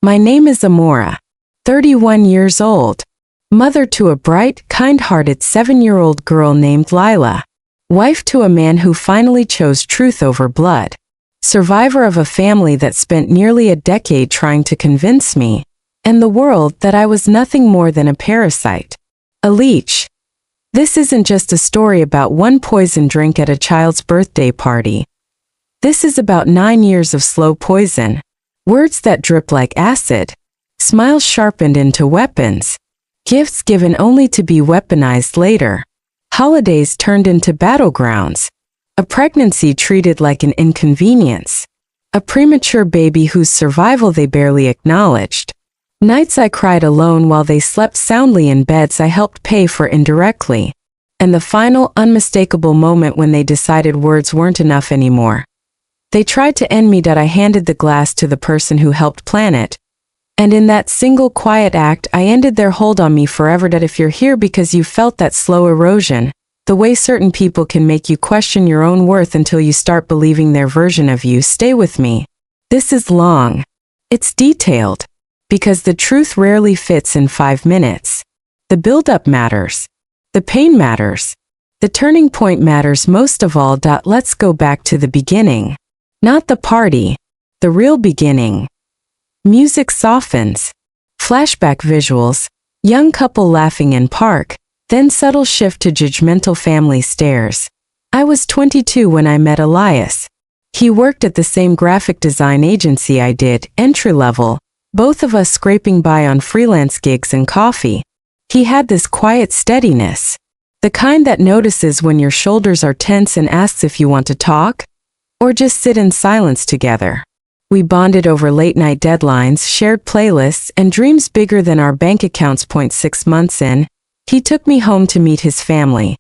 My name is Amora, 31 years old, mother to a bright, kind-hearted 7-year-old girl named Lila, wife to a man who finally chose truth over blood, survivor of a family that spent nearly a decade trying to convince me and the world that I was nothing more than a parasite, a leech. This isn't just a story about one poison drink at a child's birthday party. This is about 9 years of slow poison, words that drip like acid, smiles sharpened into weapons, gifts given only to be weaponized later, holidays turned into battlegrounds, a pregnancy treated like an inconvenience, a premature baby whose survival they barely acknowledged, nights I cried alone while they slept soundly in beds I helped pay for indirectly, and the final, unmistakable moment when they decided words weren't enough anymore. They tried to end me. I handed the glass to the person who helped plan it, and in that single quiet act I ended their hold on me forever. If you're here because you felt that slow erosion, the way certain people can make you question your own worth until you start believing their version of you, stay with me. This is long. It's detailed. Because the truth rarely fits in 5 minutes. The build-up matters. The pain matters. The turning point matters most of all. Let's go back to the beginning. Not the party. The real beginning. Music softens. Flashback visuals. Young couple laughing in park. Then subtle shift to judgmental family stares. I was 22 when I met Elias. He worked at the same graphic design agency I did, entry level. Both of us scraping by on freelance gigs and coffee. He had this quiet steadiness. The kind that notices when your shoulders are tense and asks if you want to talk, or just sit in silence together. We bonded over late-night deadlines, shared playlists, and dreams bigger than our bank accounts. 6 months in, he took me home to meet his family.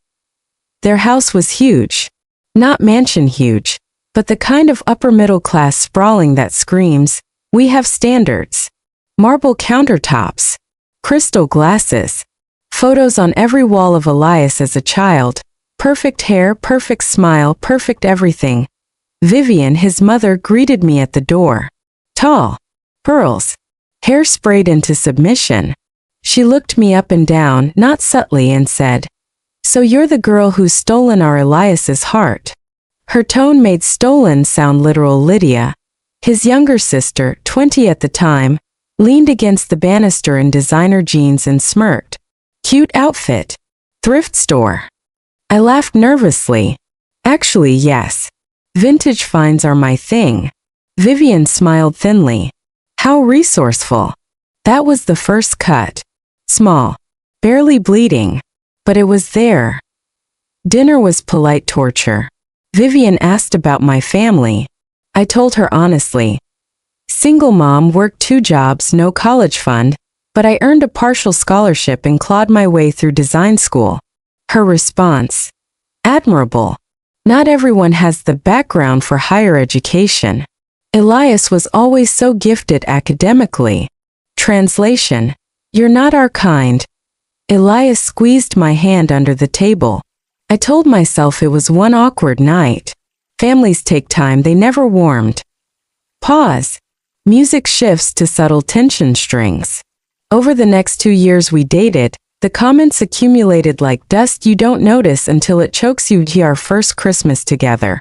Their house was huge. Not mansion huge, but the kind of upper-middle-class sprawling that screams, "We have standards." Marble countertops, crystal glasses, photos on every wall of Elias as a child, perfect hair, perfect smile, perfect everything. Vivian, his mother, greeted me at the door. Tall, pearls, hair sprayed into submission. She looked me up and down, not subtly, and said, "So you're the girl who's stolen our Elias's heart." Her tone made stolen sound literal. Lydia, his younger sister, 20 at the time, leaned against the banister in designer jeans and smirked. Cute outfit. Thrift store. I laughed nervously. Actually, yes. Vintage finds are my thing. Vivian smiled thinly. How resourceful. That was the first cut. Small. Barely bleeding. But it was there. Dinner was polite torture. Vivian asked about my family. I told her honestly. Single mom, worked 2 jobs, no college fund, but I earned a partial scholarship and clawed my way through design school. Her response? Admirable. Not everyone has the background for higher education. Elias was always so gifted academically. Translation: You're not our kind. Elias squeezed my hand under the table. I told myself it was one awkward night. Families take time, they never warmed. Pause. Music shifts to subtle tension strings. Over the next 2 years we dated, the comments accumulated like dust you don't notice until it chokes you. Our first Christmas together.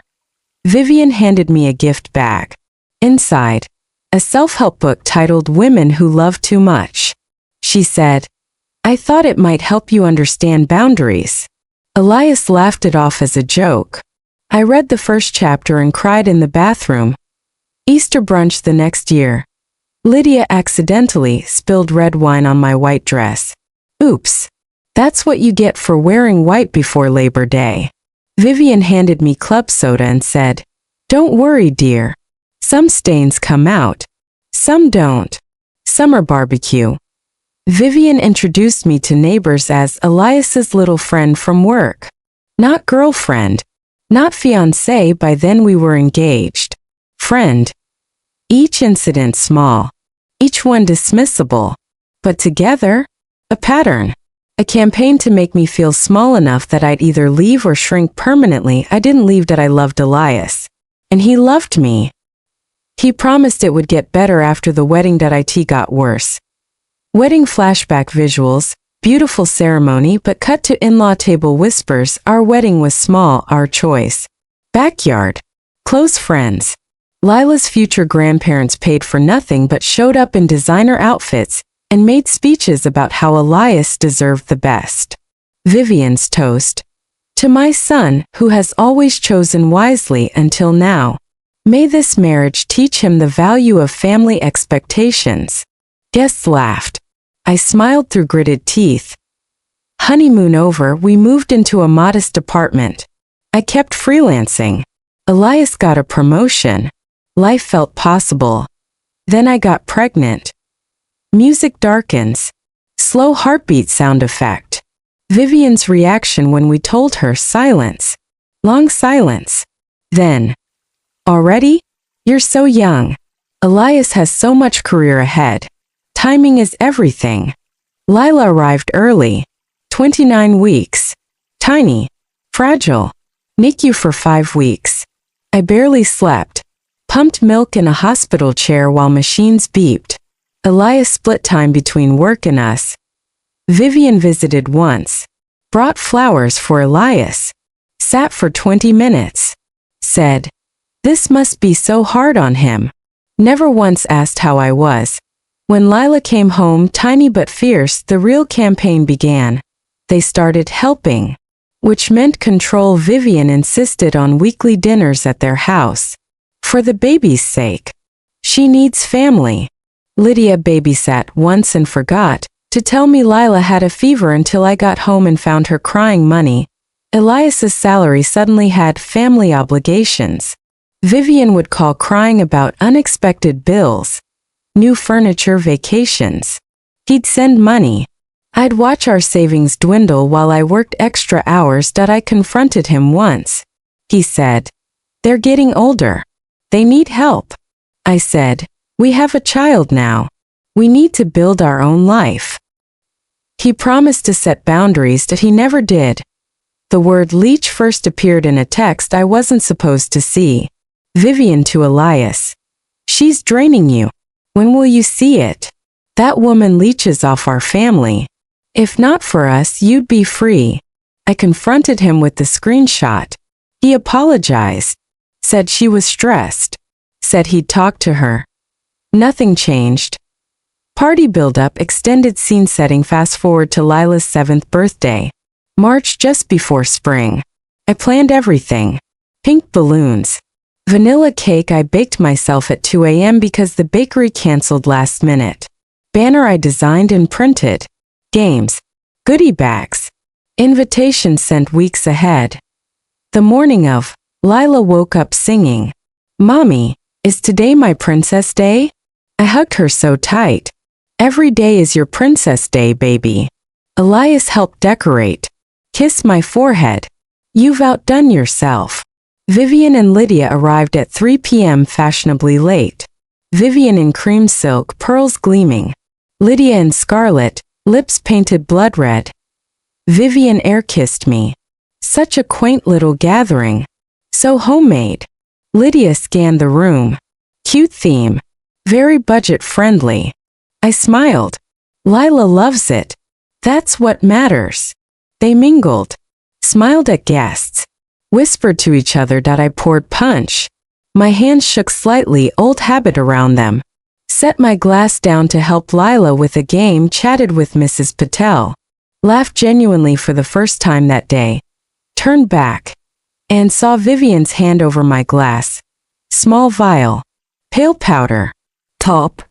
Vivian handed me a gift bag. Inside, a self-help book titled Women Who Love Too Much. She said, "I thought it might help you understand boundaries." Elias laughed it off as a joke. I read the first chapter and cried in the bathroom. Easter brunch the next year. Lydia accidentally spilled red wine on my white dress. Oops. That's what you get for wearing white before Labor Day. Vivian handed me club soda and said, "Don't worry, dear. Some stains come out. Some don't. Summer barbecue." Vivian introduced me to neighbors as Elias's little friend from work. Not girlfriend. Not fiancé, by then we were engaged. Friend. Each incident small. Each one dismissible. But together, a pattern. A campaign to make me feel small enough that I'd either leave or shrink permanently. I didn't leave. That I loved Elias. And he loved me. He promised it would get better after the wedding. It got worse. Wedding flashback visuals, beautiful ceremony but cut to in-law table whispers. Our wedding was small, our choice. Backyard. Close friends. Lila's future grandparents paid for nothing but showed up in designer outfits and made speeches about how Elias deserved the best. Vivian's toast. To my son, who has always chosen wisely until now. May this marriage teach him the value of family expectations. Guests laughed. I smiled through gritted teeth. Honeymoon over, we moved into a modest apartment. I kept freelancing. Elias got a promotion. Life felt possible. Then I got pregnant. Music darkens. Slow heartbeat sound effect. Vivian's reaction when we told her. Silence. Long silence. Then. Already? You're so young. Elias has so much career ahead. Timing is everything. Lila arrived early. 29 weeks. Tiny. Fragile. NICU for 5 weeks. I barely slept. Pumped milk in a hospital chair while machines beeped. Elias split time between work and us. Vivian visited once. Brought flowers for Elias. Sat for 20 minutes. Said, "This must be so hard on him." Never once asked how I was. When Lila came home, tiny but fierce, the real campaign began. They started helping, which meant control. Vivian insisted on weekly dinners at their house. For the baby's sake. She needs family. Lydia babysat once and forgot to tell me Lila had a fever until I got home and found her crying money. Elias's salary suddenly had family obligations. Vivian would call crying about unexpected bills. New furniture, vacations. He'd send money. I'd watch our savings dwindle while I worked extra hours. I confronted him once. He said, "They're getting older. They need help." I said, "We have a child now. We need to build our own life." He promised to set boundaries. He never did. The word leech first appeared in a text I wasn't supposed to see. Vivian to Elias. "She's draining you. When will you see it? That woman leeches off our family. If not for us, you'd be free." I confronted him with the screenshot. He apologized. Said she was stressed. Said he'd talk to her. Nothing changed. Party build-up, extended scene setting. Fast forward to Lila's 7th birthday. March, just before spring. I planned everything. Pink balloons. Vanilla cake I baked myself at 2 a.m. because the bakery canceled last minute. Banner I designed and printed. Games. Goodie bags. Invitation sent weeks ahead. The morning of, Lila woke up singing, "Mommy, is today my princess day?" I hugged her so tight. "Every day is your princess day, baby." Elias helped decorate. Kiss my forehead. "You've outdone yourself." Vivian and Lydia arrived at 3 p.m. fashionably late. Vivian in cream silk, pearls gleaming. Lydia in scarlet, lips painted blood red. Vivian air-kissed me. Such a quaint little gathering. So homemade. Lydia scanned the room. Cute theme. Very budget-friendly. I smiled. Lila loves it. That's what matters. They mingled. Smiled at guests. Whispered to each other. I poured punch. My hands shook slightly, old habit around them. Set my glass down to help Lila with a game. Chatted with Mrs. Patel. Laughed genuinely for the first time that day. Turned back. And saw Vivian's hand over my glass. Small vial. Pale powder. Top.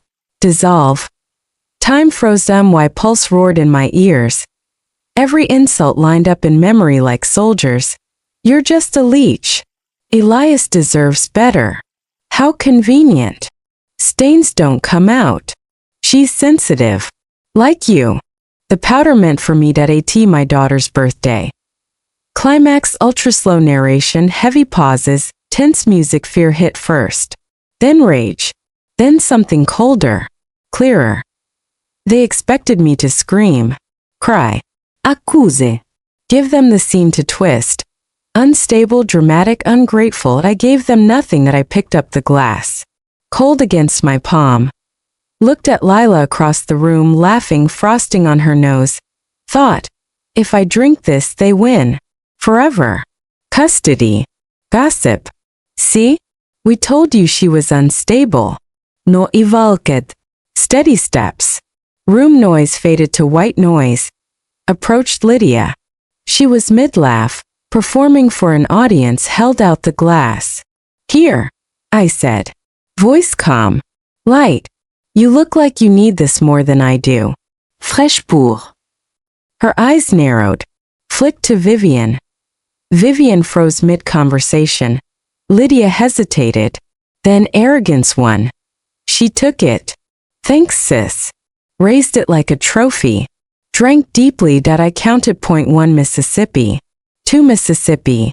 Dissolve. Time froze. Why pulse roared in my ears. Every insult lined up in memory like soldiers. You're just a leech. Elias deserves better. How convenient. Stains don't come out. She's sensitive. Like you. The powder meant for me. At my daughter's birthday. Climax, ultra slow narration, heavy pauses, tense music. Fear hit first. Then rage. Then something colder. Clearer. They expected me to scream. Cry. Accuse. Give them the scene to twist. Unstable, dramatic, ungrateful. I gave them nothing. I picked up the glass. cold against my palm. Looked at Lila across the room laughing, frosting on her nose. Thought, if I drink this they win. Forever. Custody. Gossip. See? We told you she was unstable. No ivalked. Steady steps. Room noise faded to white noise. Approached Lydia. She was mid-laugh, performing for an audience, held out the glass. Here, I said. Voice calm. Light. You look like you need this more than I do. Fraîche pour. Her eyes narrowed. Flicked to Vivian. Vivian froze mid-conversation. Lydia hesitated. Then arrogance won. She took it. Thanks, sis. Raised it like a trophy. Drank deeply. I counted. 1 Mississippi. 2 Mississippi.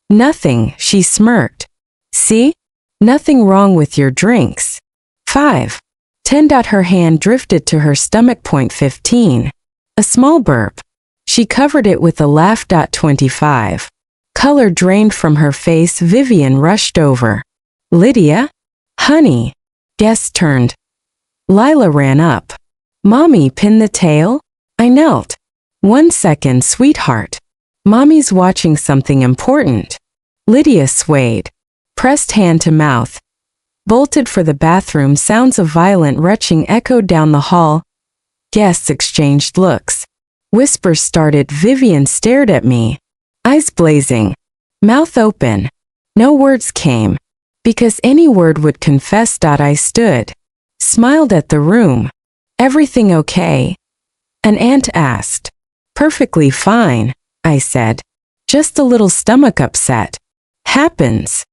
Nothing, she smirked. See? Nothing wrong with your drinks. 5. 10. Her hand drifted to her stomach. 15. A small burp. She covered it with a laugh. 25. Color drained from her face. Vivian rushed over. Lydia? Honey. Guest turned. Lila ran up. Mommy, pin the tail? I knelt. 1 second, sweetheart. Mommy's watching something important. Lydia swayed. Pressed hand to mouth. Bolted for the bathroom. Sounds of violent retching echoed down the hall. Guests exchanged looks. Whispers started. Vivian stared at me. Eyes blazing. Mouth open. No words came. Because any word would confess. I stood. Smiled at the room. Everything okay? An aunt asked. Perfectly fine, I said. Just a little stomach upset. Happens.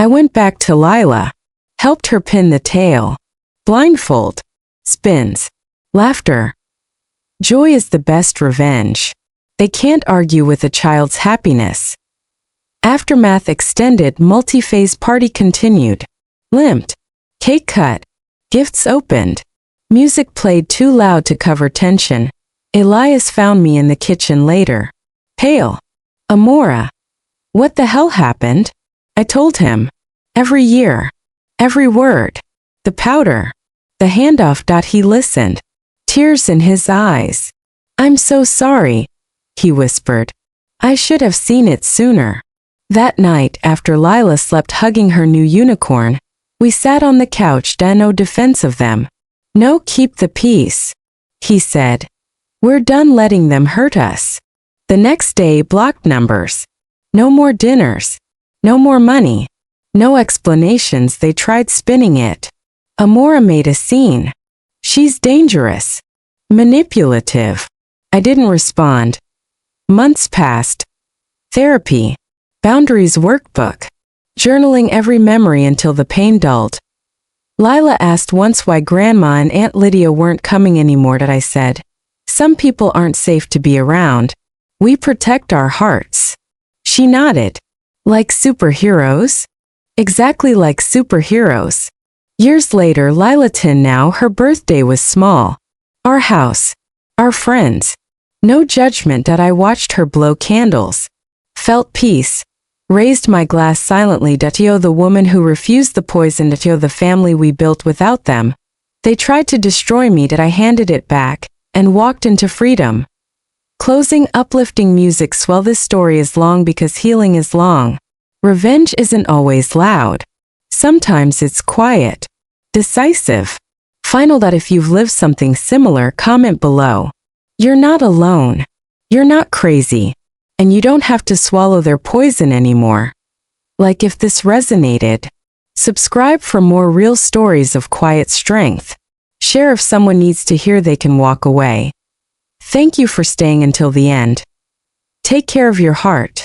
I went back to Lila. Helped her pin the tail. Blindfold. Spins. Laughter. Joy is the best revenge. They can't argue with a child's happiness. Aftermath extended. Multi-phase party continued. Limped. Cake cut. Gifts opened. Music played too loud to cover tension. Elias found me in the kitchen later. Pale. Amora. What the hell happened? I told him. Every year. Every word. The powder. The handoff. He listened. Tears in his eyes. I'm so sorry, he whispered. I should have seen it sooner. That night, after Lila slept hugging her new unicorn, we sat on the couch. No defense of them. No, keep the peace, he said. We're done letting them hurt us. The next day, blocked numbers. No more dinners. No more money. No explanations. They tried spinning it. Amora made a scene. She's dangerous. Manipulative. I didn't respond. Months passed. Therapy. Boundaries workbook. Journaling every memory until the pain dulled. Lila asked once why Grandma and Aunt Lydia weren't coming anymore. I said, some people aren't safe to be around. We protect our hearts. She nodded. Like superheroes? Exactly like superheroes. Years later, Lila 10 now, her birthday was small. Our house. Our friends. No judgment. I watched her blow candles. Felt peace. Raised my glass silently. The woman who refused the poison. The family we built without them. They tried to destroy me. I handed it back and walked into freedom. Closing. Uplifting music. Swell. This story is long because healing is long. Revenge isn't always loud. Sometimes it's quiet. Decisive. Final. If you've lived something similar, comment below. You're not alone. You're not crazy. And you don't have to swallow their poison anymore. Like if this resonated. Subscribe for more real stories of quiet strength. Share if someone needs to hear they can walk away. Thank you for staying until the end. Take care of your heart.